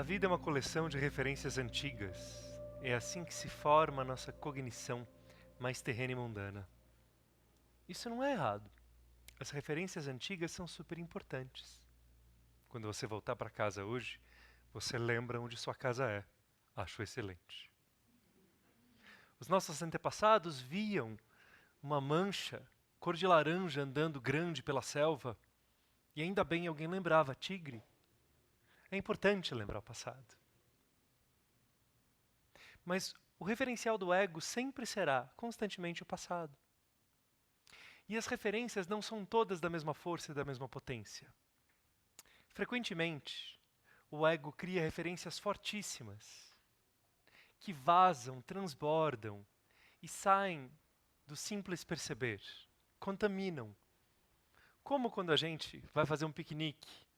A vida é uma coleção de referências antigas. É assim que se forma a nossa cognição mais terrena e mundana. Isso não é errado. As referências antigas são super importantes. Quando você voltar para casa hoje, você lembra onde sua casa é. Acho excelente. Os nossos antepassados viam uma mancha cor de laranja andando grande pela selva, e ainda bem alguém lembrava, tigre. É importante lembrar o passado. Mas o referencial do ego sempre será constantemente o passado. E as referências não são todas da mesma força e da mesma potência. Frequentemente, o ego cria referências fortíssimas, que vazam, transbordam e saem do simples perceber, contaminam. Como quando a gente vai fazer um piquenique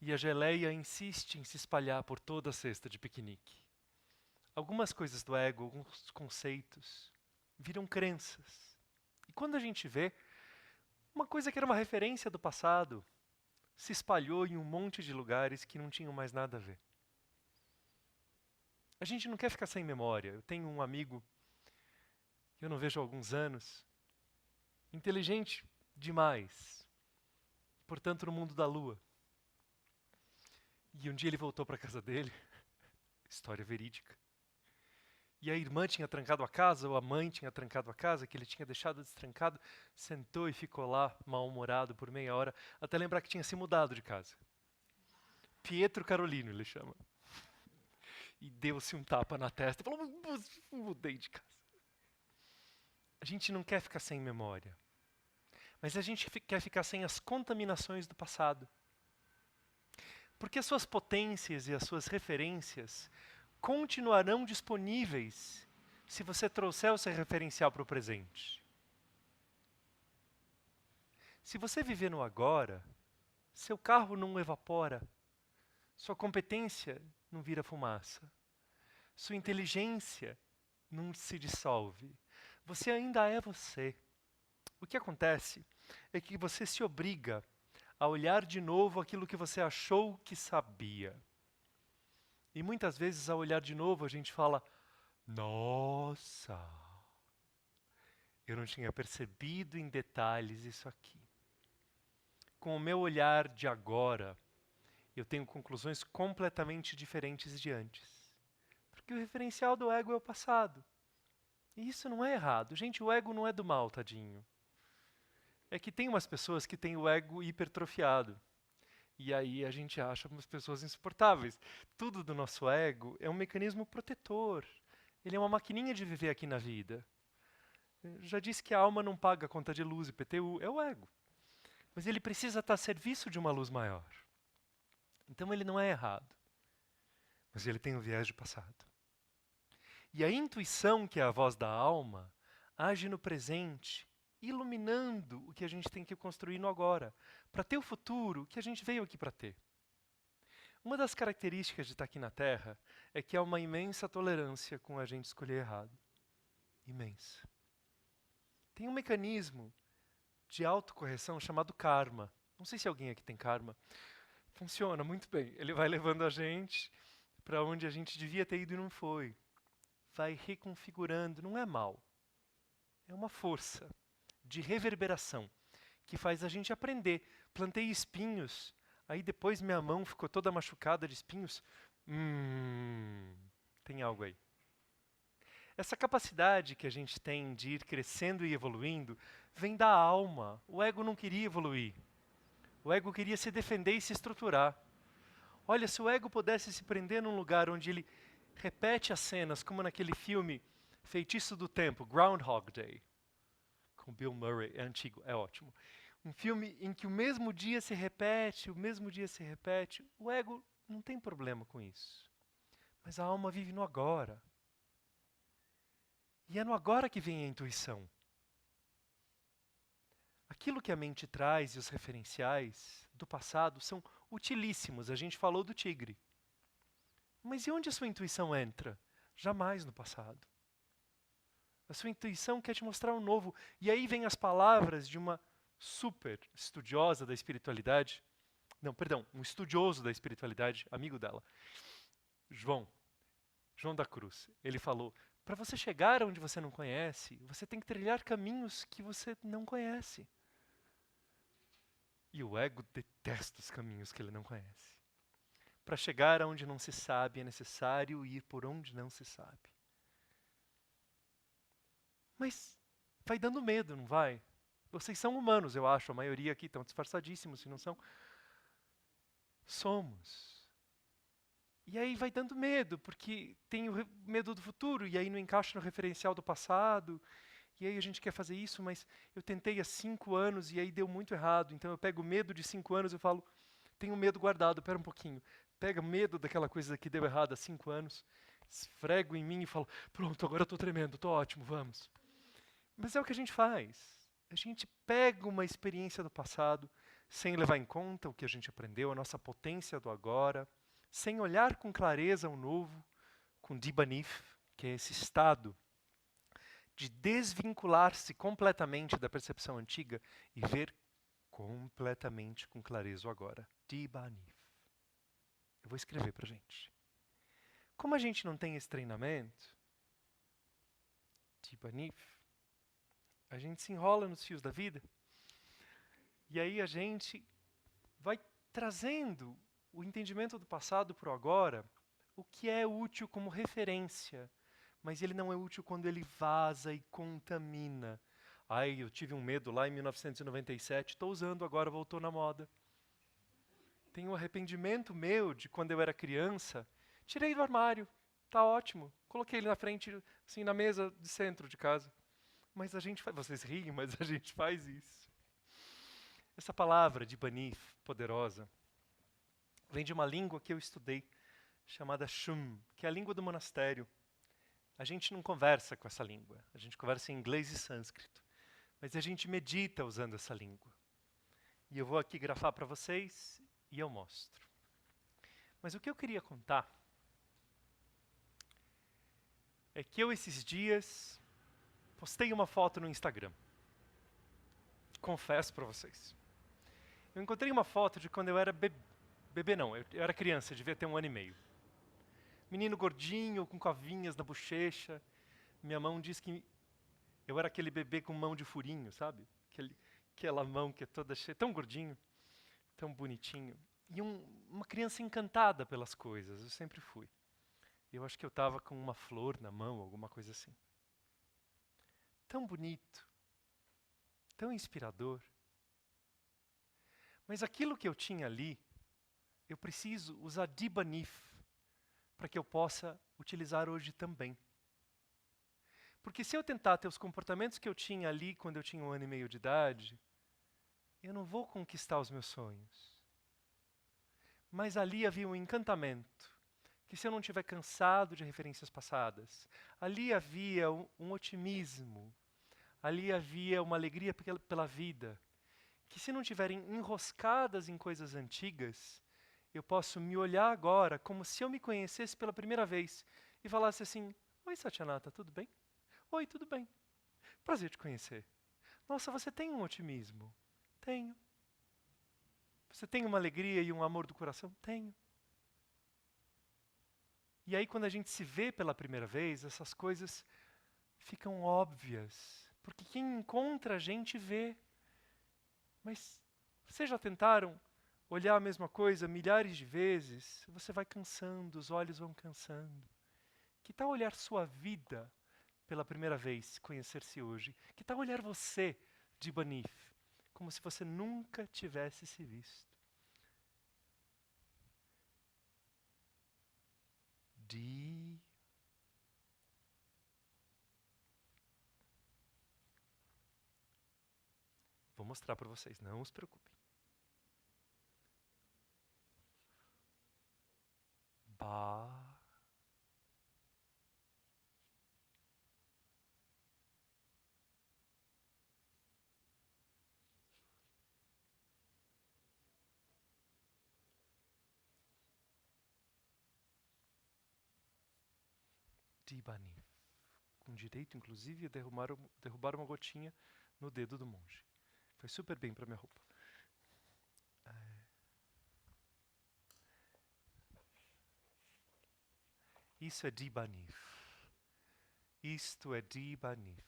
e a geleia insiste em se espalhar por toda a cesta de piquenique. Algumas coisas do ego, alguns conceitos, viram crenças. E quando a gente vê, uma coisa que era uma referência do passado se espalhou em um monte de lugares que não tinham mais nada a ver. A gente não quer ficar sem memória. Eu tenho um amigo que eu não vejo há alguns anos, inteligente demais, portanto no mundo da lua. E um dia ele voltou para a casa dele, história verídica. E a irmã tinha trancado a casa, ou a mãe tinha trancado a casa, que ele tinha deixado destrancado, sentou e ficou lá, mal-humorado, por meia hora, até lembrar que tinha se mudado de casa. Pietro Carolino, ele chama. E deu-se um tapa na testa e falou, mudei de casa. A gente não quer ficar sem memória, mas a gente quer ficar sem as contaminações do passado. Porque as suas potências e as suas referências continuarão disponíveis se você trouxer o seu referencial para o presente. Se você viver no agora, seu carro não evapora, sua competência não vira fumaça, sua inteligência não se dissolve. Você ainda é você. O que acontece é que você se obriga a olhar de novo aquilo que você achou que sabia. E muitas vezes, ao olhar de novo, a gente fala, nossa, eu não tinha percebido em detalhes isso aqui. Com o meu olhar de agora, eu tenho conclusões completamente diferentes de antes. Porque o referencial do ego é o passado. E isso não é errado. Gente, o ego não é do mal, tadinho. É que tem umas pessoas que têm o ego hipertrofiado. E aí a gente acha umas pessoas insuportáveis. Tudo do nosso ego é um mecanismo protetor. Ele é uma maquininha de viver aqui na vida. Eu já disse que a alma não paga conta de luz e PTU, é o ego. Mas ele precisa estar a serviço de uma luz maior. Então ele não é errado. Mas ele tem um viés de passado. E a intuição, que é a voz da alma, age no presente, iluminando o que a gente tem que construir no agora, para ter o futuro que a gente veio aqui para ter. Uma das características de estar aqui na Terra é que há uma imensa tolerância com a gente escolher errado. Imensa. Tem um mecanismo de autocorreção chamado karma. Não sei se alguém aqui tem karma. Funciona muito bem. Ele vai levando a gente para onde a gente devia ter ido e não foi. Vai reconfigurando. Não é mal. É uma força de reverberação que faz a gente aprender. Plantei espinhos, aí depois minha mão ficou toda machucada de espinhos. Tem algo aí. Essa capacidade que a gente tem de ir crescendo e evoluindo vem da alma. O ego não queria evoluir. O ego queria se defender e se estruturar. Olha, se o ego pudesse se prender num lugar onde ele repete as cenas, como naquele filme Feitiço do Tempo, Groundhog Day, com Bill Murray, é antigo, é ótimo. Um filme em que o mesmo dia se repete, o mesmo dia se repete. O ego não tem problema com isso. Mas a alma vive no agora. E é no agora que vem a intuição. Aquilo que a mente traz e os referenciais do passado são utilíssimos. A gente falou do tigre. Mas e onde a sua intuição entra? Jamais no passado. A sua intuição quer te mostrar um novo. E aí vem as palavras de uma super estudiosa da espiritualidade, Não, perdão, um estudioso da espiritualidade, amigo dela, João, João da Cruz. Ele falou: para você chegar onde você não conhece, você tem que trilhar caminhos que você não conhece. E o ego detesta os caminhos que ele não conhece. Para chegar aonde não se sabe, é necessário ir por onde não se sabe. Mas vai dando medo, não vai? Vocês são humanos, eu acho. A maioria aqui estão disfarçadíssimos, se não são. Somos. E aí vai dando medo, porque tem o medo do futuro, e aí não encaixa no referencial do passado. E aí a gente quer fazer isso, mas eu tentei há 5 anos e aí deu muito errado. Então eu pego o medo de 5 anos e falo, tenho medo guardado, pera um pouquinho. Pega medo daquela coisa que deu errado há 5 anos, esfrego em mim e falo, pronto, agora eu estou tremendo, estou ótimo, vamos. Mas é o que a gente faz. A gente pega uma experiência do passado, sem levar em conta o que a gente aprendeu, a nossa potência do agora, sem olhar com clareza o novo, com Dibanif, que é esse estado de desvincular-se completamente da percepção antiga e ver completamente com clareza o agora. Dibanif. Eu vou escrever pra gente. Como a gente não tem esse treinamento, Dibanif, a gente se enrola nos fios da vida e aí a gente vai trazendo o entendimento do passado para o agora, o que é útil como referência, mas ele não é útil quando ele vaza e contamina. Ai, eu tive um medo lá em 1997, estou usando agora, voltou na moda. Tem um arrependimento meu de quando eu era criança, tirei do armário, tá ótimo, coloquei ele na frente, assim, na mesa de centro de casa. Mas a gente faz, vocês riem, mas a gente faz isso. Essa palavra de Banif, poderosa, vem de uma língua que eu estudei, chamada Shum, que é a língua do monastério. A gente não conversa com essa língua, a gente conversa em inglês e sânscrito, mas a gente medita usando essa língua. E eu vou aqui grafar para vocês e eu mostro. Mas o que eu queria contar é que eu esses dias postei uma foto no Instagram. Confesso para vocês. Eu encontrei uma foto de quando eu era bebê não, eu era criança, devia ter 1 ano e meio. Menino gordinho, com covinhas na bochecha. Minha mão diz que eu era aquele bebê com mão de furinho, sabe? Aquela mão que é toda cheia, tão gordinho, tão bonitinho. E uma criança encantada pelas coisas, eu sempre fui. Eu acho que eu estava com uma flor na mão, alguma coisa assim. Tão bonito, tão inspirador. Mas aquilo que eu tinha ali, eu preciso usar Dibanif para que eu possa utilizar hoje também. Porque se eu tentar ter os comportamentos que eu tinha ali quando eu tinha 1 ano e meio de idade, eu não vou conquistar os meus sonhos. Mas ali havia um encantamento, que se eu não estiver cansado de referências passadas, ali havia um otimismo, ali havia uma alegria pela vida, que se não estiverem enroscadas em coisas antigas, eu posso me olhar agora como se eu me conhecesse pela primeira vez e falasse assim, oi Satyanata, tudo bem? Oi, tudo bem. Prazer te conhecer. Nossa, você tem um otimismo? Tenho. Você tem uma alegria e um amor do coração? Tenho. E aí, quando a gente se vê pela primeira vez, essas coisas ficam óbvias. Porque quem encontra a gente vê. Mas vocês já tentaram olhar a mesma coisa milhares de vezes? Você vai cansando, os olhos vão cansando. Que tal olhar sua vida pela primeira vez, conhecer-se hoje? Que tal olhar você de Banif, como se você nunca tivesse se visto? Vou mostrar para vocês, não se preocupem. Ba. Dibanif. Com direito, inclusive, a derrubar uma gotinha no dedo do monge. Foi super bem para minha roupa. Isso é Dibanif. Isto é Dibanif.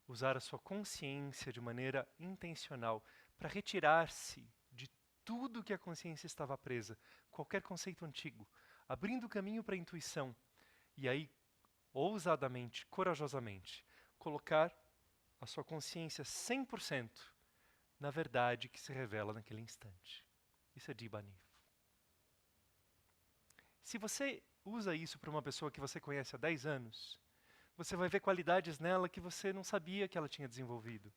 Usar a sua consciência de maneira intencional para retirar-se de tudo que a consciência estava presa, qualquer conceito antigo, abrindo o caminho para a intuição. E aí, ousadamente, corajosamente, colocar a sua consciência 100% na verdade que se revela naquele instante. Isso é Dibanif. Se você usa isso para uma pessoa que você conhece há 10 anos, você vai ver qualidades nela que você não sabia que ela tinha desenvolvido,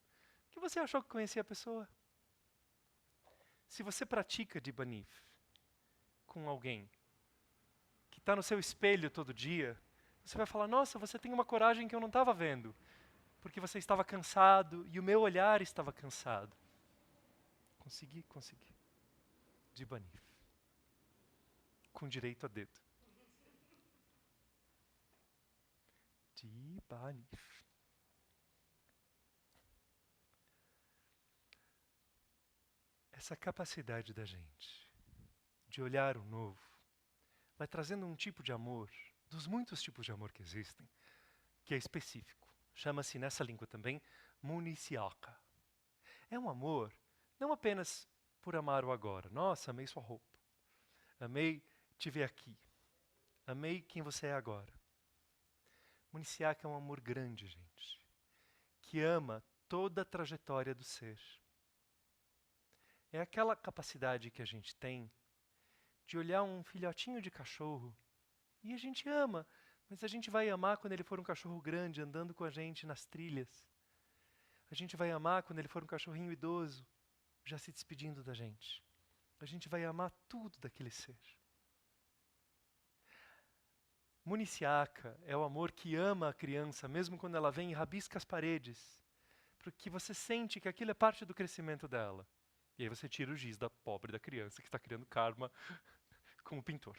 que você achou que conhecia a pessoa. Se você pratica Dibanif com alguém que está no seu espelho todo dia, você vai falar, nossa, você tem uma coragem que eu não estava vendo, porque você estava cansado e o meu olhar estava cansado. Consegui. Dibanif. Com direito a dedo. Dibanif. Essa capacidade da gente de olhar o novo vai trazendo um tipo de amor, dos muitos tipos de amor que existem, que é específico. Chama-se nessa língua também municiaka. É um amor não apenas por amar o agora. Nossa, amei sua roupa. Amei te ver aqui. Amei quem você é agora. Municiaka é um amor grande, gente, que ama toda a trajetória do ser. É aquela capacidade que a gente tem de olhar um filhotinho de cachorro e a gente ama, mas a gente vai amar quando ele for um cachorro grande andando com a gente nas trilhas. A gente vai amar quando ele for um cachorrinho idoso já se despedindo da gente. A gente vai amar tudo daquele ser. Municiaka é o amor que ama a criança, mesmo quando ela vem e rabisca as paredes, porque você sente que aquilo é parte do crescimento dela. E aí você tira o giz da pobre da criança que está criando karma com o pintor.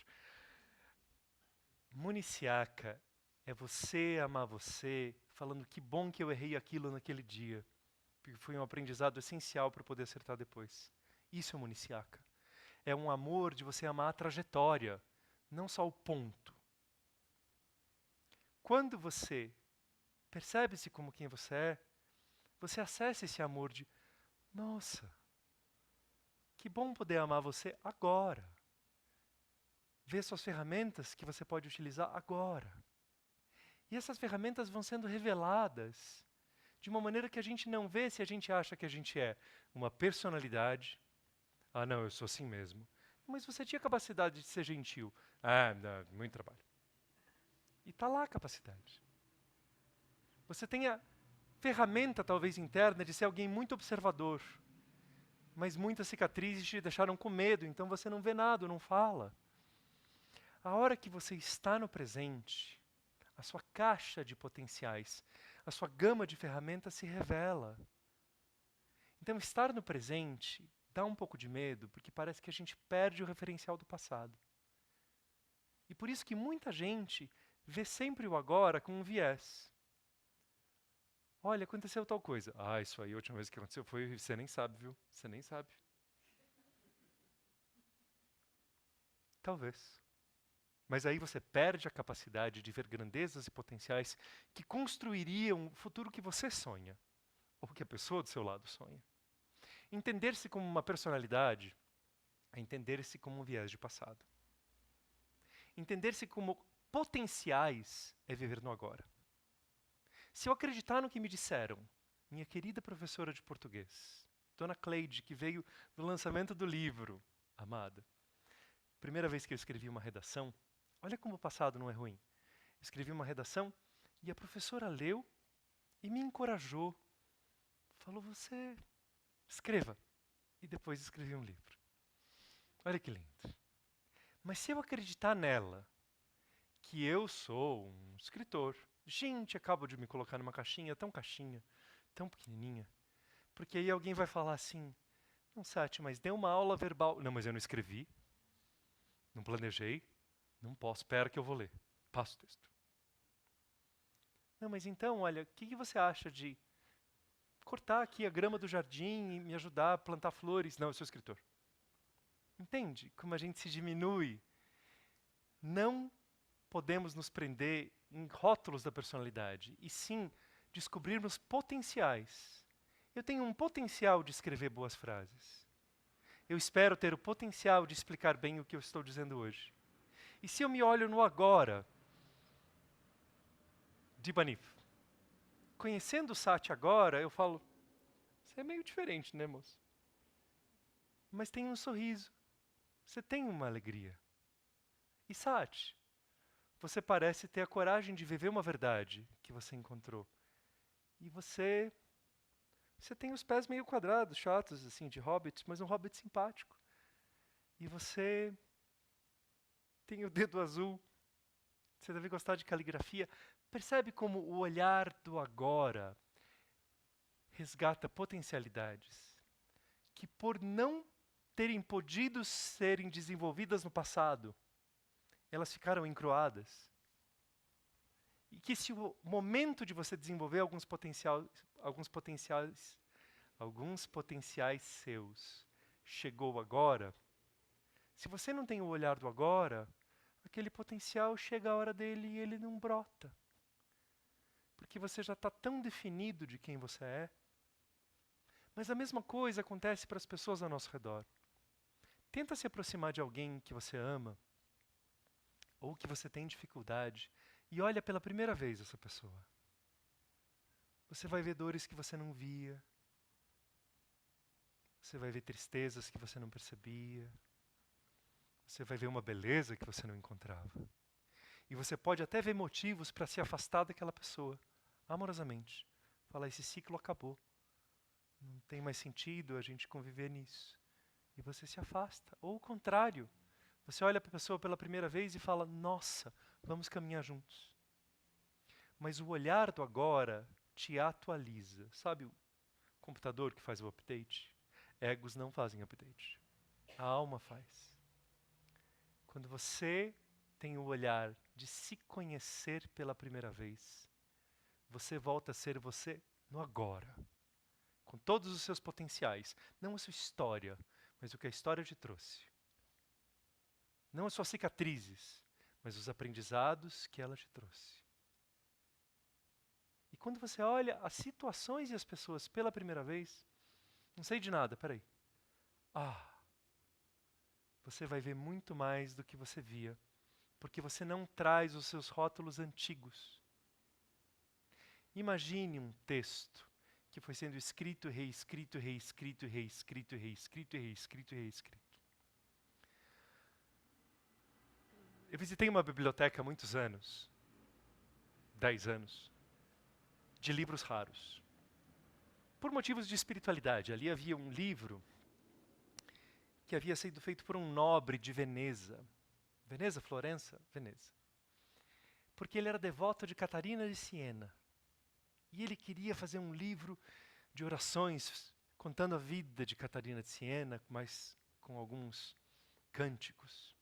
Municiaka é você amar você, falando que bom que eu errei aquilo naquele dia, porque foi um aprendizado essencial para poder acertar depois. Isso é municiaka. É um amor de você amar a trajetória, não só o ponto. Quando você percebe-se como quem você acessa esse amor de, nossa, que bom poder amar você agora. Ver suas ferramentas que você pode utilizar agora. E essas ferramentas vão sendo reveladas de uma maneira que a gente não vê se a gente acha que a gente é uma personalidade. Ah, não, eu sou assim mesmo. Mas você tinha capacidade de ser gentil. Ah, não, muito trabalho. E está lá a capacidade. Você tem a ferramenta, talvez interna, de ser alguém muito observador. Mas muitas cicatrizes te deixaram com medo, então você não vê nada, não fala. A hora que você está no presente, a sua caixa de potenciais, a sua gama de ferramentas se revela. Então, estar no presente dá um pouco de medo, porque parece que a gente perde o referencial do passado. E por isso que muita gente vê sempre o agora com um viés. Olha, aconteceu tal coisa. Ah, isso aí, a última vez que aconteceu foi, você nem sabe, viu? Você nem sabe. Talvez. Mas aí você perde a capacidade de ver grandezas e potenciais que construiriam o futuro que você sonha, ou que a pessoa do seu lado sonha. Entender-se como uma personalidade é entender-se como um viés de passado. Entender-se como potenciais é viver no agora. Se eu acreditar no que me disseram, minha querida professora de português, Dona Cleide, que veio do lançamento do livro, amada, primeira vez que eu escrevi uma redação, olha como o passado não é ruim. Eu escrevi uma redação e a professora leu e me encorajou. Falou, você escreva. E depois escrevi um livro. Olha que lindo. Mas se eu acreditar nela, que eu sou um escritor, gente, acabo de me colocar numa caixinha, tão pequenininha, porque aí alguém vai falar assim, não, Sati, mas dê uma aula verbal. Não, mas eu não escrevi, não planejei, não posso, espera que eu vou ler. Passo o texto. Não, mas então, olha, o que você acha de cortar aqui a grama do jardim e me ajudar a plantar flores? Não, eu sou escritor. Entende como a gente se diminui? Não podemos nos prender em rótulos da personalidade, e sim descobrirmos potenciais. Eu tenho um potencial de escrever boas frases. Eu espero ter o potencial de explicar bem o que eu estou dizendo hoje. E se eu me olho no agora, de Banif, conhecendo o Sati agora, eu falo, você é meio diferente, né, moço? Mas tem um sorriso. Você tem uma alegria. E Sati, você parece ter a coragem de viver uma verdade que você encontrou. E você tem os pés meio quadrados, chatos, assim, de hobbit, mas um hobbit simpático. E você tem o dedo azul. Você deve gostar de caligrafia. Percebe como o olhar do agora resgata potencialidades que, por não terem podido serem desenvolvidas no passado, elas ficaram encruadas. E que se o momento de você desenvolver alguns potenciais seus chegou agora, se você não tem o olhar do agora, aquele potencial chega a hora dele e ele não brota. Porque você já está tão definido de quem você é. Mas a mesma coisa acontece para as pessoas ao nosso redor. Tenta se aproximar de alguém que você ama, ou que você tem dificuldade, e olha pela primeira vez essa pessoa. Você vai ver dores que você não via. Você vai ver tristezas que você não percebia. Você vai ver uma beleza que você não encontrava. E você pode até ver motivos para se afastar daquela pessoa, amorosamente. Falar, esse ciclo acabou. Não tem mais sentido a gente conviver nisso. E você se afasta. Ou o contrário. Você olha para a pessoa pela primeira vez e fala, nossa, vamos caminhar juntos. Mas o olhar do agora te atualiza. Sabe o computador que faz o update? Egos não fazem update. A alma faz. Quando você tem o olhar de se conhecer pela primeira vez, você volta a ser você no agora. Com todos os seus potenciais. Não a sua história, mas o que a história te trouxe. Não as suas cicatrizes, mas os aprendizados que ela te trouxe. E quando você olha as situações e as pessoas pela primeira vez, não sei de nada, peraí. Você vai ver muito mais do que você via, porque você não traz os seus rótulos antigos. Imagine um texto que foi sendo escrito, reescrito, reescrito, reescrito, reescrito, reescrito, reescrito. Eu visitei uma biblioteca há muitos anos, 10 anos, de livros raros. Por motivos de espiritualidade, ali havia um livro que havia sido feito por um nobre de Veneza. Veneza, Florença? Veneza. Porque ele era devoto de Catarina de Siena. E ele queria fazer um livro de orações contando a vida de Catarina de Siena, mas com alguns cânticos.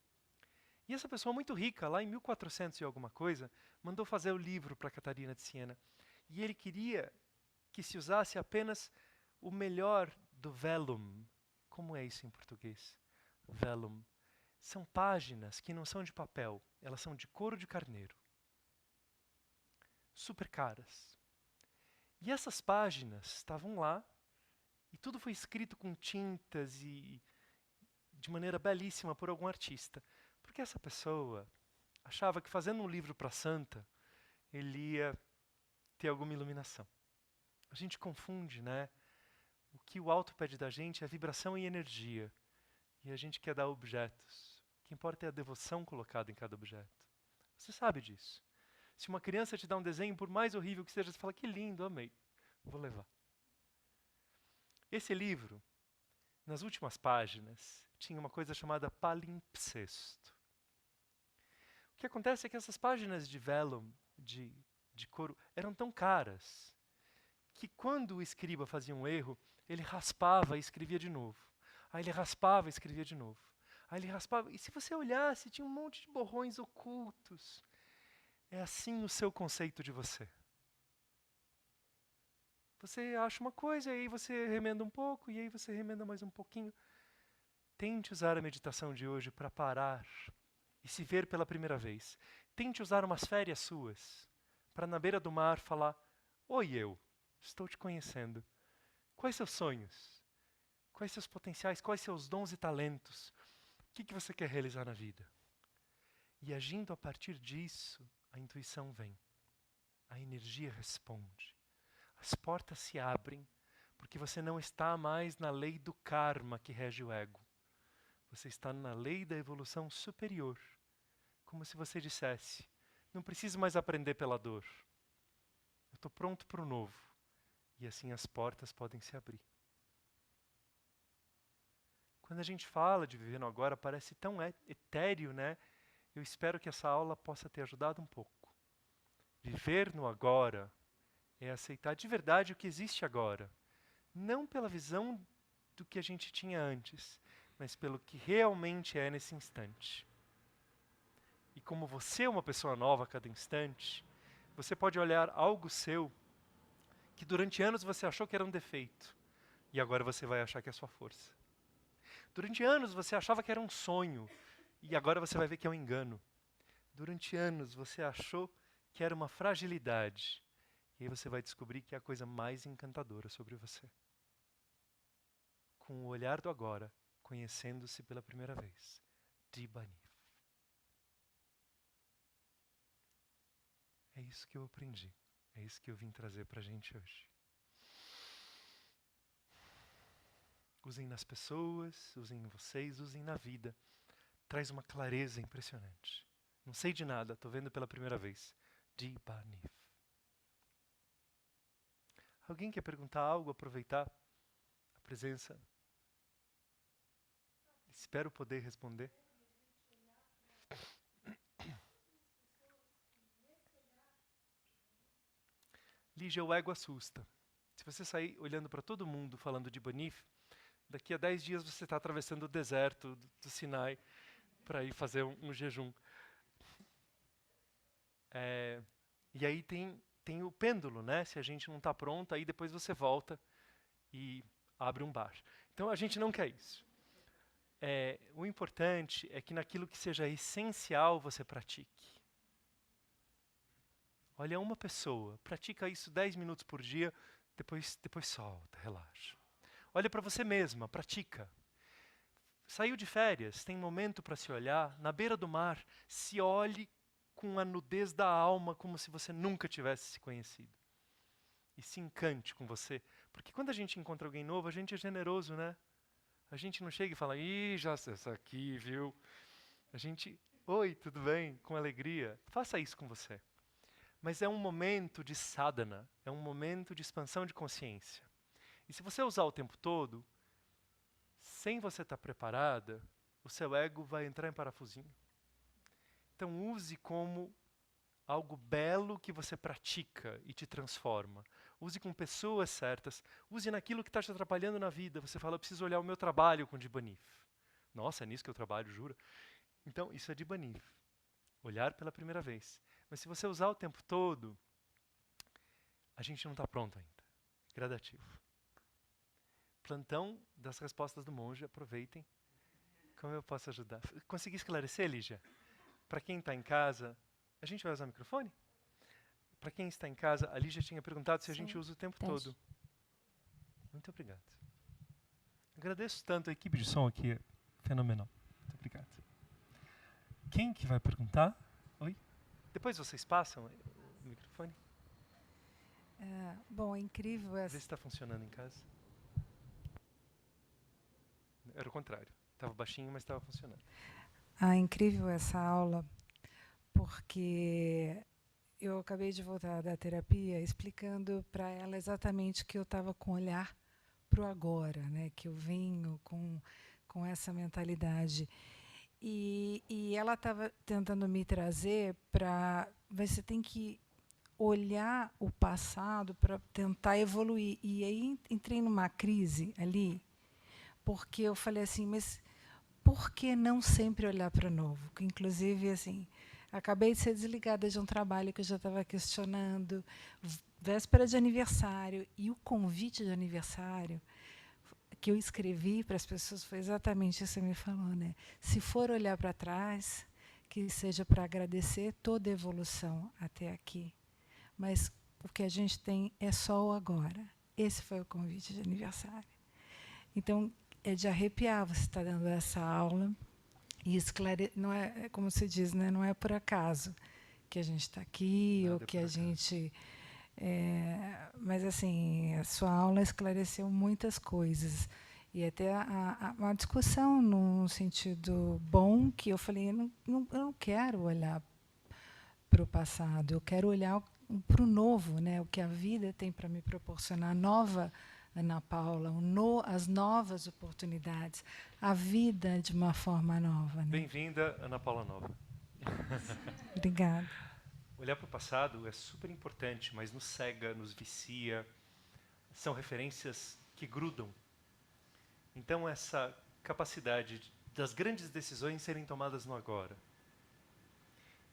E essa pessoa muito rica, lá em 1400 e alguma coisa, mandou fazer o livro para Catarina de Siena. E ele queria que se usasse apenas o melhor do vellum. Como é isso em português? Vellum. São páginas que não são de papel, elas são de couro de carneiro. Super caras. E essas páginas estavam lá, e tudo foi escrito com tintas e de maneira belíssima por algum artista. Porque essa pessoa achava que fazendo um livro para santa, ele ia ter alguma iluminação. A gente confunde, né? O que o alto pede da gente é vibração e energia. E a gente quer dar objetos. O que importa é a devoção colocada em cada objeto. Você sabe disso. Se uma criança te dá um desenho, por mais horrível que seja, você fala, que lindo, amei. Vou levar. Esse livro, nas últimas páginas, tinha uma coisa chamada palimpsesto. O que acontece é que essas páginas de vellum, de couro, eram tão caras que quando o escriba fazia um erro, ele raspava e escrevia de novo. Aí ele raspava e escrevia de novo. Aí ele raspava. E se você olhasse, tinha um monte de borrões ocultos. É assim o seu conceito de você. Você acha uma coisa, e aí você remenda um pouco, e aí você remenda mais um pouquinho. Tente usar a meditação de hoje para parar e se ver pela primeira vez. Tente usar umas férias suas para na beira do mar falar: oi, eu, estou te conhecendo. Quais seus sonhos? Quais seus potenciais? Quais seus dons e talentos? O que você quer realizar na vida? E agindo a partir disso, a intuição vem. A energia responde. As portas se abrem, porque você não está mais na lei do karma que rege o ego. Você está na lei da evolução superior. Como se você dissesse: não preciso mais aprender pela dor. Eu estou pronto para o novo. E assim as portas podem se abrir. Quando a gente fala de viver no agora, parece tão etéreo, né? Eu espero que essa aula possa ter ajudado um pouco. Viver no agora é aceitar de verdade o que existe agora. Não pela visão do que a gente tinha antes, mas pelo que realmente é nesse instante. E como você é uma pessoa nova a cada instante, você pode olhar algo seu que durante anos você achou que era um defeito, e agora você vai achar que é sua força. Durante anos você achava que era um sonho, e agora você vai ver que é um engano. Durante anos você achou que era uma fragilidade, e aí você vai descobrir que é a coisa mais encantadora sobre você. Com o olhar do agora, conhecendo-se pela primeira vez. Dibanif. É isso que eu aprendi. É isso que eu vim trazer pra gente hoje. Usem nas pessoas, usem em vocês, usem na vida. Traz uma clareza impressionante. Não sei de nada, estou vendo pela primeira vez. Dibanif. Alguém quer perguntar algo, aproveitar a presença? Espero poder responder. Lígia, o ego assusta. Se você sair olhando para todo mundo falando de Banif, daqui a 10 dias você está atravessando o deserto do Sinai para ir fazer um jejum. E aí tem o pêndulo, né? Se a gente não está pronto, aí depois você volta e abre um bar. Então a gente não quer isso. O importante é que naquilo que seja essencial você pratique. Olha uma pessoa, pratica isso 10 minutos por dia, depois solta, relaxa. Olha para você mesma, pratica. Saiu de férias, tem momento para se olhar, na beira do mar, se olhe com a nudez da alma, como se você nunca tivesse se conhecido. E se encante com você. Porque quando a gente encontra alguém novo, a gente é generoso, né? A gente não chega e fala: ih, já sei essa aqui, viu? A gente, oi, tudo bem? Com alegria. Faça isso com você. Mas é um momento de sadhana, é um momento de expansão de consciência. E se você usar o tempo todo, sem você estar preparada, o seu ego vai entrar em parafusinho. Então use como algo belo que você pratica e te transforma. Use com pessoas certas, use naquilo que está te atrapalhando na vida. Você fala: eu preciso olhar o meu trabalho com Dibanif. Nossa, é nisso que eu trabalho, jura? Então, isso é Dibanif. Olhar pela primeira vez. Mas se você usar o tempo todo, a gente não está pronto ainda. Gradativo. Plantão das respostas do monge, aproveitem. Como eu posso ajudar? Consegui esclarecer, Lígia? Para quem está em casa, a gente vai usar o microfone? Para quem está em casa, a Lígia tinha perguntado se a gente usa o tempo todo. Muito obrigado. Agradeço tanto, a equipe de som aqui é fenomenal. Muito obrigado. Quem que vai perguntar? Oi? Depois vocês passam o microfone? Bom, é incrível essa... Vê se está funcionando em casa. Era o contrário. Estava baixinho, mas estava funcionando. Incrível essa aula, porque eu acabei de voltar da terapia explicando para ela exatamente que eu estava com o olhar para o agora, né? Que eu venho com essa mentalidade. E ela estava tentando me trazer para... Você tem que olhar o passado para tentar evoluir. E aí entrei numa crise ali, porque eu falei assim, mas por que não sempre olhar para o novo? Que, inclusive, assim, acabei de ser desligada de um trabalho que eu já estava questionando, véspera de aniversário, e o convite de aniversário que eu escrevi para as pessoas foi exatamente isso que você me falou, né? Se for olhar para trás, que seja para agradecer toda a evolução até aqui. Mas o que a gente tem é só o agora. Esse foi o convite de aniversário. Então, é de arrepiar você estar dando essa aula e não é, como se diz, né, não é por acaso que a gente está aqui, Nada ou que por a acaso. gente... mas, assim, a sua aula esclareceu muitas coisas. E até uma discussão num sentido bom, que eu falei, eu não quero olhar para o passado, eu quero olhar para o novo, né? O que a vida tem para me proporcionar, a nova Ana Paula, as novas oportunidades, a vida de uma forma nova. Né? Bem-vinda, Ana Paula Nova. Obrigada. Olhar para o passado é super importante, mas nos cega, nos vicia. São referências que grudam. Então, essa capacidade das grandes decisões serem tomadas no agora.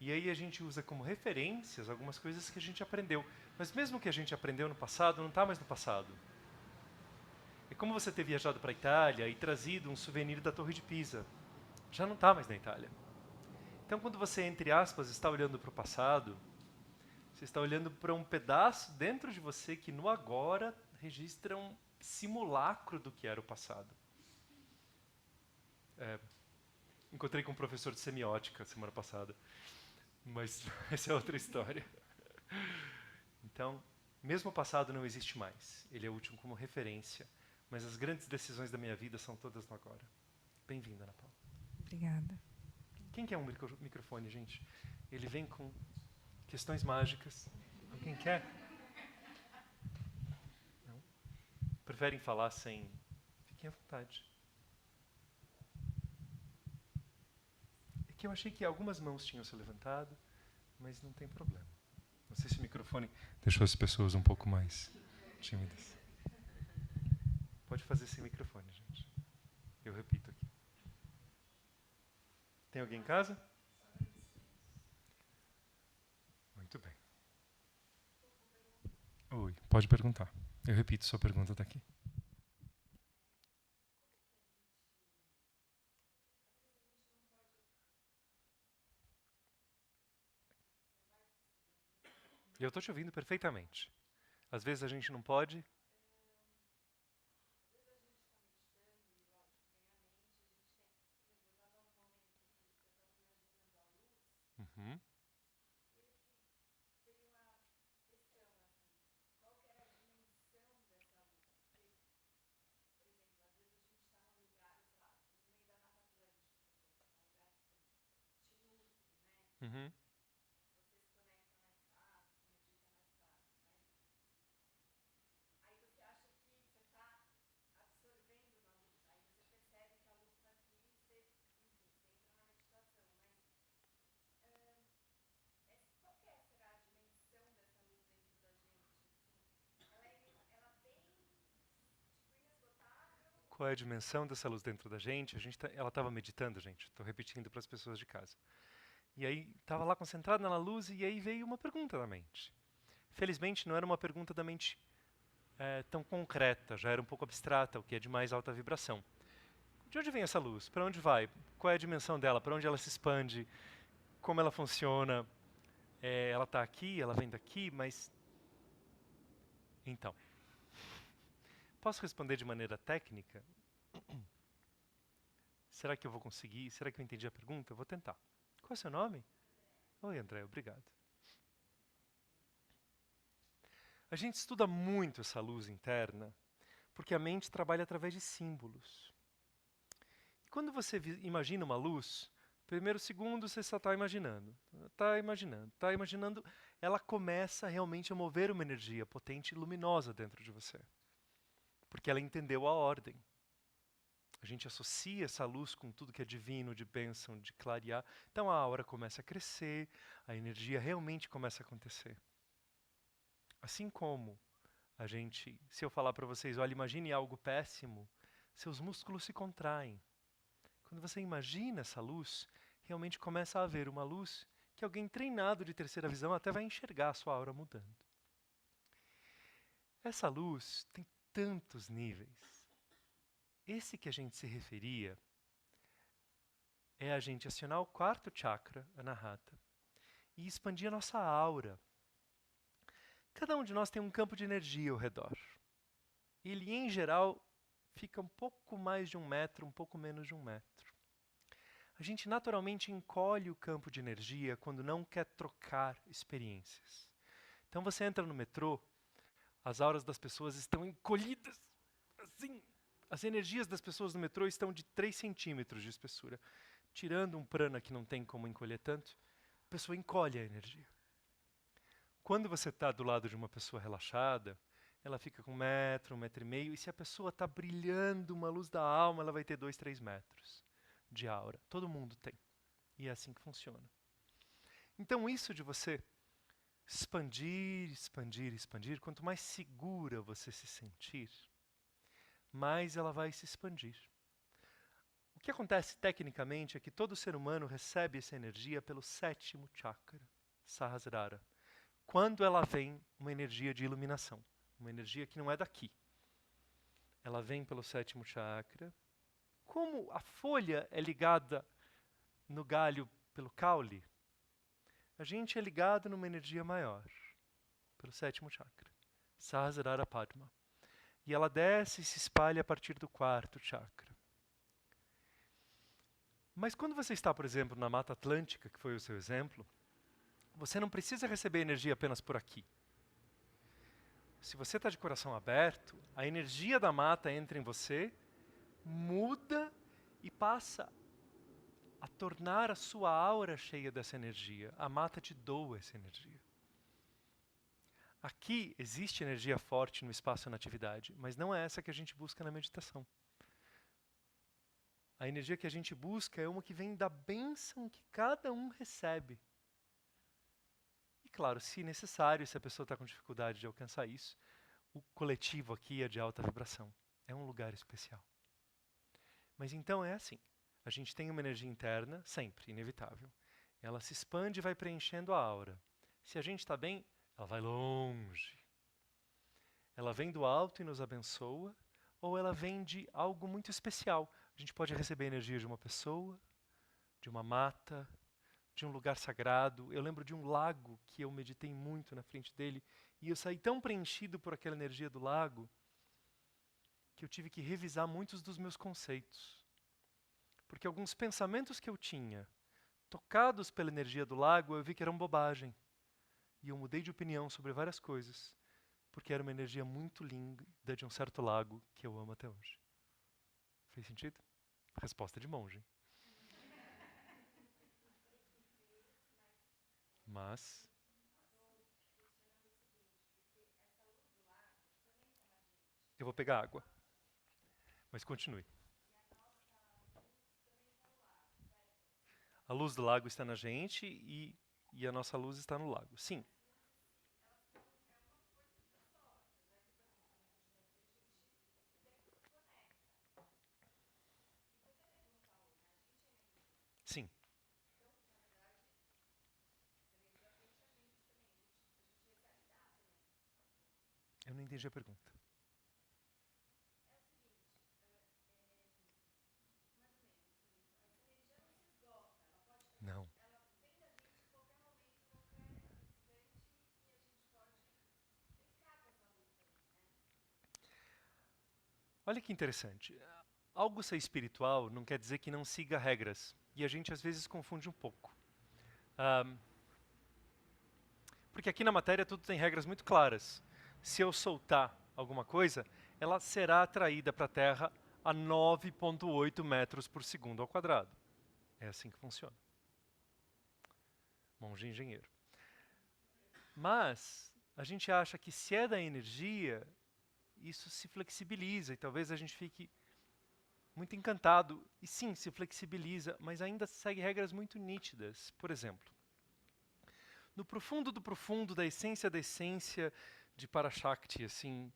E aí a gente usa como referências algumas coisas que a gente aprendeu. Mas mesmo que a gente aprendeu no passado, não está mais no passado. É como você ter viajado para a Itália e trazido um souvenir da Torre de Pisa. Já não está mais na Itália. Então, quando você, entre aspas, está olhando para o passado, você está olhando para um pedaço dentro de você que no agora registra um simulacro do que era o passado. Encontrei com um professor de semiótica semana passada, mas essa é outra história. Então, mesmo o passado não existe mais. Ele é útil como referência, mas as grandes decisões da minha vida são todas no agora. Bem-vinda, Ana Paula. Obrigada. Quem quer um microfone, gente? Ele vem com questões mágicas. Alguém quer? Não? Preferem falar sem... Fiquem à vontade. É que eu achei que algumas mãos tinham se levantado, mas não tem problema. Não sei se o microfone deixou as pessoas um pouco mais tímidas. Pode fazer sem microfone, gente. Eu repito aqui. Tem alguém em casa? Muito bem. Oi, pode perguntar. Eu repito sua pergunta daqui. Eu estou te ouvindo perfeitamente. Às vezes a gente não pode. Uhum. Uhum. Qual é a dimensão dessa luz dentro da gente? Ela estava meditando, gente. Estou repetindo para as pessoas de casa. E aí estava lá concentrada na luz e aí veio uma pergunta na mente. Felizmente não era uma pergunta da mente tão concreta, já era um pouco abstrata, o que é de mais alta vibração. De onde vem essa luz? Para onde vai? Qual é a dimensão dela? Para onde ela se expande? Como ela funciona? Ela está aqui? Ela vem daqui? Mas então, posso responder de maneira técnica? Será que eu vou conseguir? Será que eu entendi a pergunta? Eu vou tentar. Qual é o seu nome? Oi, André, obrigado. A gente estuda muito essa luz interna porque a mente trabalha através de símbolos. E quando você imagina uma luz, primeiro segundo você só está imaginando. Está imaginando, está imaginando. Ela começa realmente a mover uma energia potente e luminosa dentro de você. Porque ela entendeu a ordem. A gente associa essa luz com tudo que é divino, de bênção, de clarear. Então a aura começa a crescer, a energia realmente começa a acontecer. Assim como se eu falar para vocês, olha, imagine algo péssimo, seus músculos se contraem. Quando você imagina essa luz, realmente começa a haver uma luz que alguém treinado de terceira visão até vai enxergar a sua aura mudando. Essa luz tem tantos níveis. Esse que a gente se referia é a gente acionar o quarto chakra, Anahata, e expandir a nossa aura. Cada um de nós tem um campo de energia ao redor. Ele, em geral, fica um pouco mais de 1 metro, um pouco menos de 1 metro. A gente naturalmente encolhe o campo de energia quando não quer trocar experiências. Então você entra no metrô, as auras das pessoas estão encolhidas, assim. As energias das pessoas no metrô estão de 3 centímetros de espessura. Tirando um prana que não tem como encolher tanto, a pessoa encolhe a energia. Quando você está do lado de uma pessoa relaxada, ela fica com 1 metro, 1,5 metro, e se a pessoa está brilhando uma luz da alma, ela vai ter 2, 3 metros de aura. Todo mundo tem. E é assim que funciona. Então isso de você expandir, expandir, expandir, quanto mais segura você se sentir, mais ela vai se expandir. O que acontece tecnicamente é que todo ser humano recebe essa energia pelo 7º chakra, Sahasrara, quando ela vem uma energia de iluminação, uma energia que não é daqui. Ela vem pelo 7º chakra. Como a folha é ligada no galho pelo caule, a gente é ligado numa energia maior, pelo 7º chakra, Sahasrara Padma. E ela desce e se espalha a partir do 4º chakra. Mas quando você está, por exemplo, na Mata Atlântica, que foi o seu exemplo, você não precisa receber energia apenas por aqui. Se você está de coração aberto, a energia da mata entra em você, muda e passa a tornar a sua aura cheia dessa energia. A mata te doa essa energia. Aqui existe energia forte no espaço natividade, mas não é essa que a gente busca na meditação. A energia que a gente busca é uma que vem da bênção que cada um recebe. E claro, se necessário, se a pessoa está com dificuldade de alcançar isso, o coletivo aqui é de alta vibração. É um lugar especial. Mas então é assim. A gente tem uma energia interna, sempre, inevitável. Ela se expande e vai preenchendo a aura. Se a gente está bem, ela vai longe. Ela vem do alto e nos abençoa, ou ela vem de algo muito especial. A gente pode receber energia de uma pessoa, de uma mata, de um lugar sagrado. Eu lembro de um lago que eu meditei muito na frente dele, e eu saí tão preenchido por aquela energia do lago, que eu tive que revisar muitos dos meus conceitos. Porque alguns pensamentos que eu tinha, tocados pela energia do lago, eu vi que eram bobagem. E eu mudei de opinião sobre várias coisas, porque era uma energia muito linda de um certo lago que eu amo até hoje. Fez sentido? Resposta de monge. Mas eu vou pegar água. Mas continue. A luz do lago está na gente e a nossa luz está no lago. Sim. Sim. Eu não entendi a pergunta. Não. Olha que interessante. Algo ser espiritual não quer dizer que não siga regras. E a gente às vezes confunde um pouco. Porque aqui na matéria tudo tem regras muito claras. Se eu soltar alguma coisa, ela será atraída para a Terra a 9,8 metros por segundo ao quadrado. É assim que funciona. Monge engenheiro. Mas a gente acha que se é da energia, isso se flexibiliza e talvez a gente fique muito encantado. E sim, se flexibiliza, mas ainda segue regras muito nítidas. Por exemplo, no profundo do profundo, da essência de Parashakti, assim,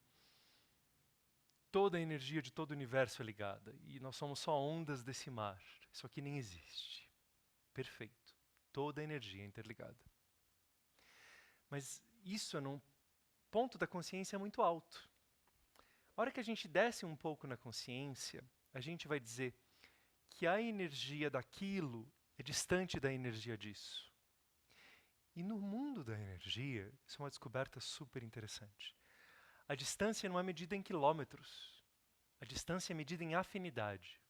toda a energia de todo o universo é ligada. E nós somos só ondas desse mar. Isso aqui nem existe. Perfeito. Toda a energia é interligada. Mas isso é num ponto da consciência muito alto. A hora que a gente desce um pouco na consciência, a gente vai dizer que a energia daquilo é distante da energia disso. E no mundo da energia, isso é uma descoberta super interessante. A distância não é medida em quilômetros. A distância é medida em afinidade.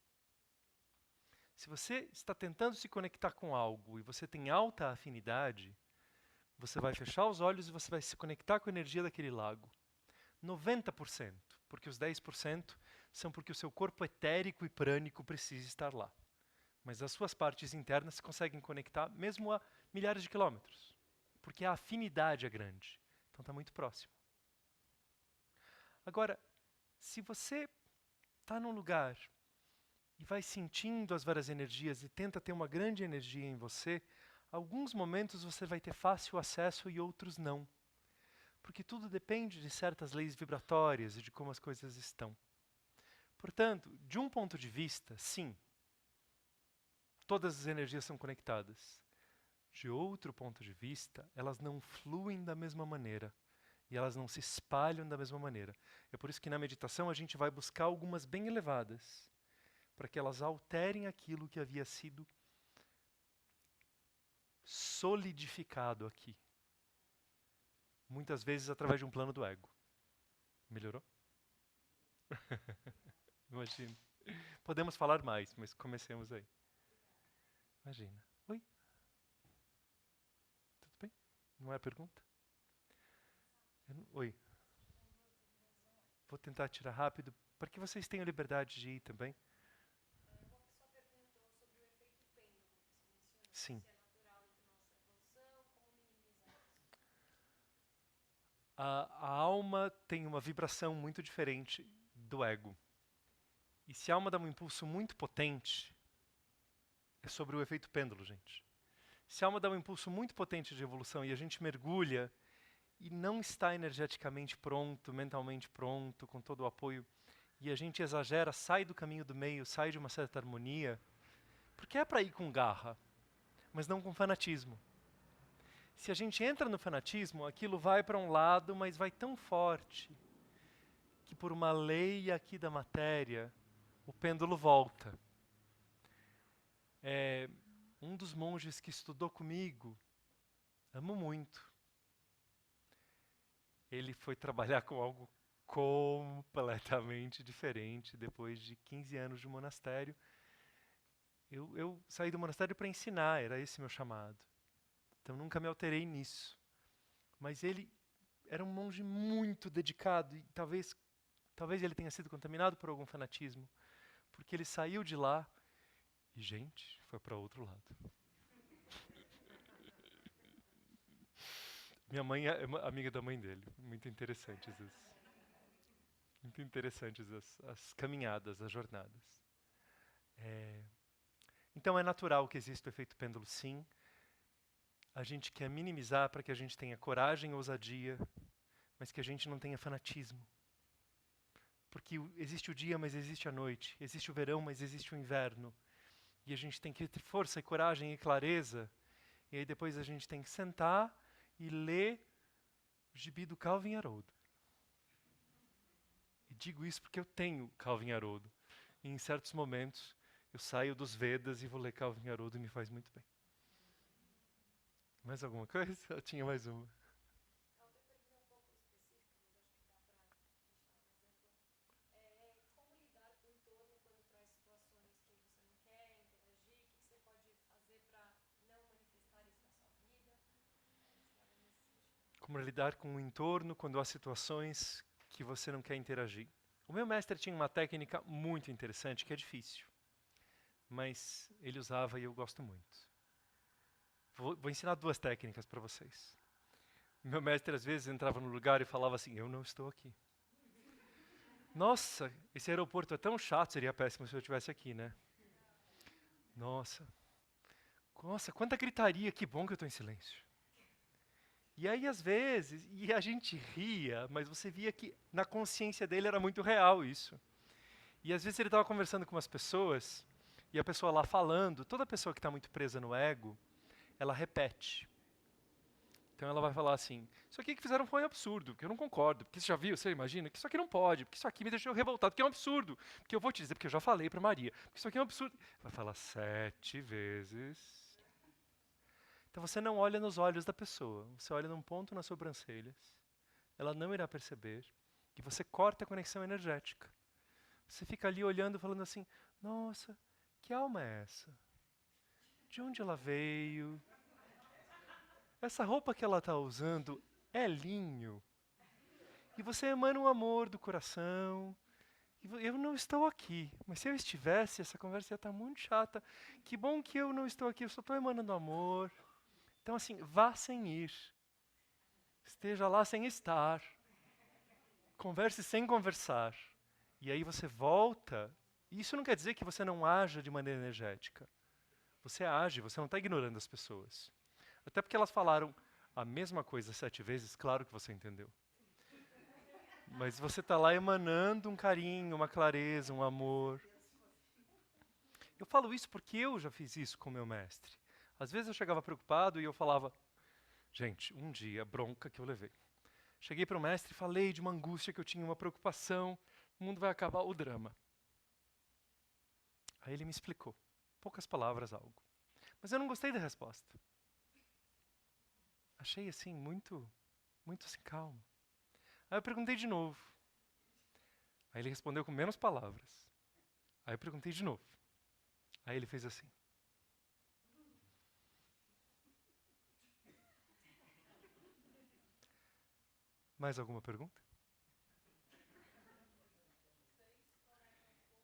Se você está tentando se conectar com algo e você tem alta afinidade, você vai fechar os olhos e você vai se conectar com a energia daquele lago. 90%, porque os 10% são porque o seu corpo etérico e prânico precisa estar lá. Mas as suas partes internas se conseguem conectar mesmo a milhares de quilômetros, porque a afinidade é grande. Então está muito próximo. Agora, se você está num lugar e vai sentindo as várias energias e tenta ter uma grande energia em você, alguns momentos você vai ter fácil acesso e outros não. Porque tudo depende de certas leis vibratórias e de como as coisas estão. Portanto, de um ponto de vista, sim, todas as energias são conectadas. De outro ponto de vista, elas não fluem da mesma maneira. E elas não se espalham da mesma maneira. É por isso que na meditação a gente vai buscar algumas bem elevadas, para que elas alterem aquilo que havia sido solidificado aqui. Muitas vezes através de um plano do ego. Melhorou? Imagina. Podemos falar mais, mas comecemos aí. Imagina. Oi? Tudo bem? Não é a pergunta? Oi. Vou tentar tirar rápido, para que vocês tenham liberdade de ir também. Sim. A alma tem uma vibração muito diferente do ego. E se a alma dá um impulso muito potente, é sobre o efeito pêndulo, gente. Se a alma dá um impulso muito potente de evolução e a gente mergulha e não está energeticamente pronto, mentalmente pronto, com todo o apoio, e a gente exagera, sai do caminho do meio, sai de uma certa harmonia, porque é para ir com garra, mas não com fanatismo. Se a gente entra no fanatismo, aquilo vai para um lado, mas vai tão forte que por uma lei aqui da matéria, o pêndulo volta. Um dos monges que estudou comigo, amo muito, ele foi trabalhar com algo completamente diferente depois de 15 anos de monastério. Eu saí do monastério para ensinar, era esse meu chamado. Então nunca me alterei nisso. Mas ele era um monge muito dedicado e talvez ele tenha sido contaminado por algum fanatismo, porque ele saiu de lá e, gente, foi para outro lado. Minha mãe é amiga da mãe dele. Muito interessantes as caminhadas, as jornadas. Então é natural que exista o efeito pêndulo, sim. A gente quer minimizar para que a gente tenha coragem e ousadia, mas que a gente não tenha fanatismo. Porque existe o dia, mas existe a noite. Existe o verão, mas existe o inverno. E a gente tem que ter força e coragem e clareza. E aí depois a gente tem que sentar e ler o gibi do Calvin Haroldo. E digo isso porque eu tenho Calvin Haroldo. E em certos momentos eu saio dos Vedas e vou ler Calvin Haroldo e me faz muito bem. Mais alguma coisa? Eu tinha mais uma. Como lidar com o entorno quando há situações que você não quer interagir. O meu mestre tinha uma técnica muito interessante que é difícil, mas ele usava e eu gosto muito. Vou ensinar duas técnicas para vocês. Meu mestre às vezes entrava no lugar e falava assim: eu não estou aqui. Nossa, esse aeroporto é tão chato, seria péssimo se eu estivesse aqui, né? Nossa, quanta gritaria, que bom que eu estou em silêncio. E aí, às vezes, e a gente ria, mas você via que na consciência dele era muito real isso. E às vezes ele estava conversando com umas pessoas, e a pessoa lá falando, toda pessoa que está muito presa no ego, ela repete. Então ela vai falar assim, isso aqui que fizeram foi um absurdo, que eu não concordo, porque você já viu, você imagina, que isso aqui não pode, porque isso aqui me deixou revoltado, porque é um absurdo, porque eu vou te dizer, porque eu já falei para Maria, porque isso aqui é um absurdo. Vai falar 7 vezes. Então você não olha nos olhos da pessoa, você olha num ponto nas sobrancelhas, ela não irá perceber, e você corta a conexão energética. Você fica ali olhando, falando assim, nossa, que alma é essa? De onde ela veio? Essa roupa que ela está usando é linho. E você emana um amor do coração. Eu não estou aqui, mas se eu estivesse, essa conversa ia estar muito chata. Que bom que eu não estou aqui, eu só estou emanando amor. Então, assim, vá sem ir. Esteja lá sem estar. Converse sem conversar. E aí você volta. E isso não quer dizer que você não haja de maneira energética. Você age, você não está ignorando as pessoas. Até porque elas falaram a mesma coisa 7 vezes, claro que você entendeu. Mas você está lá emanando um carinho, uma clareza, um amor. Eu falo isso porque eu já fiz isso com meu mestre. Às vezes eu chegava preocupado e eu falava, gente, um dia, bronca que eu levei. Cheguei para o mestre e falei de uma angústia que eu tinha, uma preocupação, o mundo vai acabar, o drama. Aí ele me explicou, poucas palavras, algo. Mas eu não gostei da resposta. Achei assim, muito assim, calmo. Aí eu perguntei de novo. Aí ele respondeu com menos palavras. Aí eu perguntei de novo. Aí ele fez assim. Mais alguma pergunta?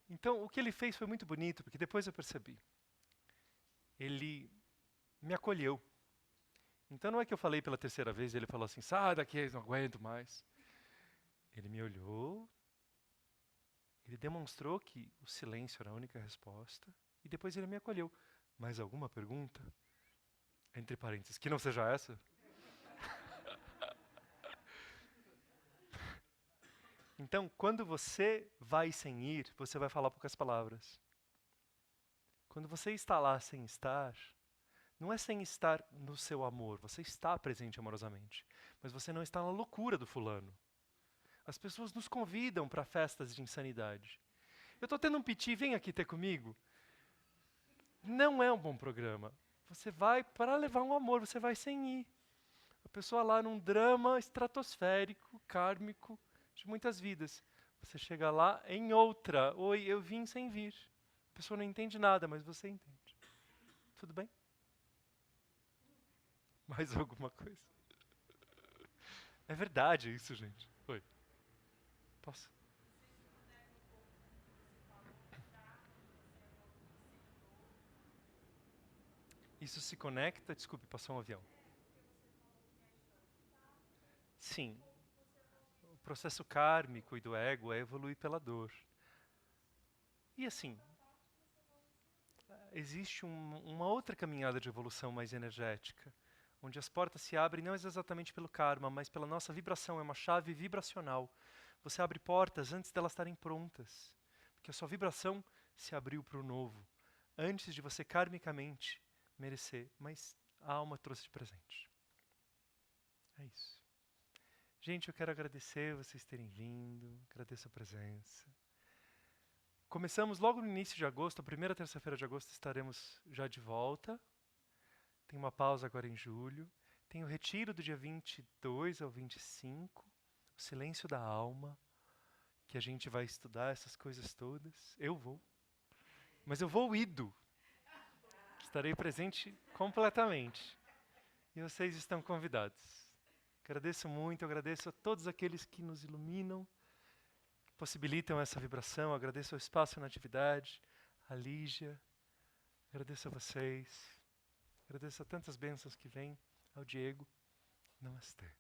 Então, o que ele fez foi muito bonito, porque depois eu percebi. Ele me acolheu. Então não é que eu falei pela terceira vez e ele falou assim, sai daqui, eu não aguento mais. Ele me olhou, ele demonstrou que o silêncio era a única resposta, e depois ele me acolheu. Mais alguma pergunta? Entre parênteses, que não seja essa? Então, quando você vai sem ir, você vai falar poucas palavras. Quando você está lá sem estar, não é sem estar no seu amor, você está presente amorosamente, mas você não está na loucura do fulano. As pessoas nos convidam para festas de insanidade. Eu estou tendo um piti, vem aqui ter comigo. Não é um bom programa. Você vai para levar um amor, você vai sem ir. A pessoa lá num drama estratosférico, kármico, de muitas vidas. Você chega lá em outra. Oi, eu vim sem vir. A pessoa não entende nada, mas você entende. Tudo bem? Mais alguma coisa? É verdade isso, gente. Oi. Posso? Isso se conecta? Desculpe, passou um avião. Sim. O processo kármico e do ego é evoluir pela dor. E assim, existe uma outra caminhada de evolução mais energética, onde as portas se abrem não exatamente pelo karma, mas pela nossa vibração, é uma chave vibracional. Você abre portas antes delas estarem prontas, porque a sua vibração se abriu para o novo, antes de você karmicamente merecer, mas a alma trouxe de presente. É isso. Gente, eu quero agradecer vocês terem vindo, agradeço a presença. Começamos logo no início de agosto, a primeira terça-feira de agosto estaremos já de volta. Tem uma pausa agora em julho. Tem o retiro do dia 22 ao 25, o silêncio da alma, que a gente vai estudar essas coisas todas. Eu vou. Mas eu vou ido. Estarei presente completamente. E vocês estão convidados. Agradeço muito, agradeço a todos aqueles que nos iluminam, que possibilitam essa vibração. Agradeço ao Espaço na Atividade, a Lígia. Agradeço a vocês. Agradeço a tantas bênçãos que vêm, ao Diego. Namastê.